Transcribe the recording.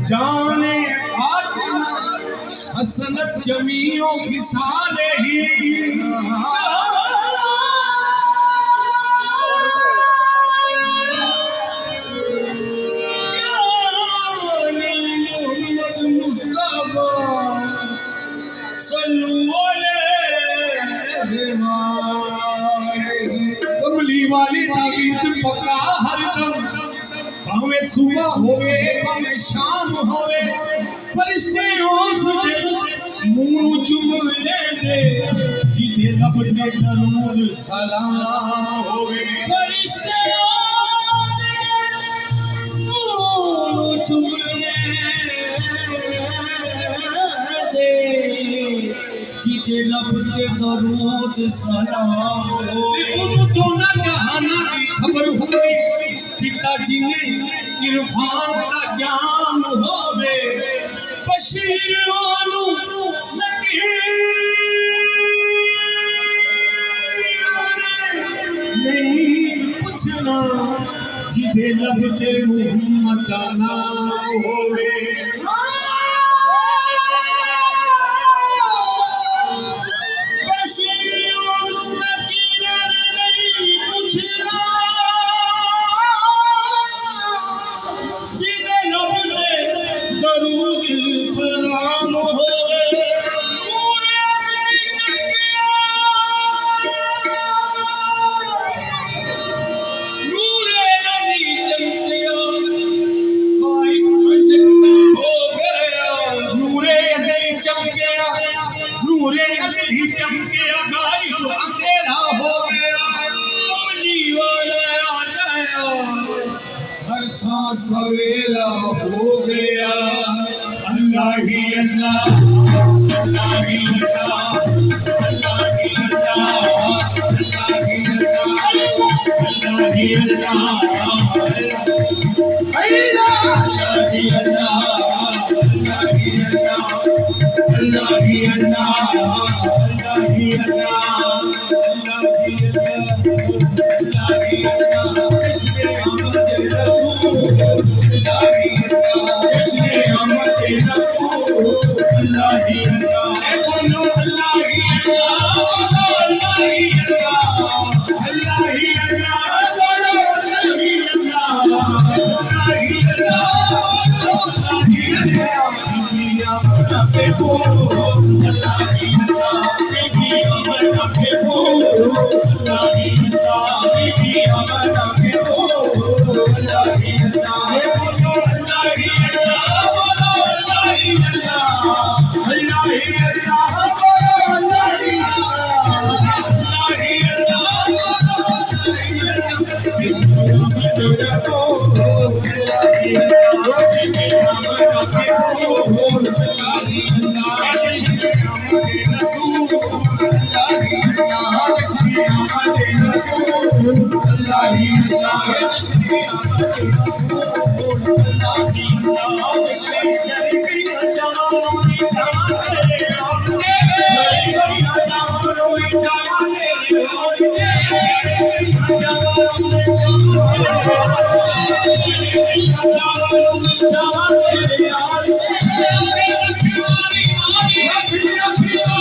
जाने फातिमा हसनत जमीओ की साले ही कमली वाली ताबीत पक्का हरदम भावे सुबह होवे भावे शाम होवे फरिश्ते ओसदे मूणू चुम ले दे जिदे लब ते दरूद सलाम होवे फरिश्ते ओसदे मूणू चुम ले दे जिदे लब ते दरूद सलाम होवे उनु दोना जहाना की खबर होवे पिताजी ने इरफान का जाम होवे बशीर ओनू नहीं पूछना जिदे लब ते मुहम्मद का नाम होवे सवेरा हो गया अल्लाह ही अल्लाह अल्लाह ही अल्लाह अल्लाह ही अल्लाह अल्लाह ही अल्लाह अल्लाह ही अल्लाह अल्लाह ही अल्लाह अल्लाह ही अल्लाह अल्लाह ही अल्लाह अल्लाह ही अल्लाह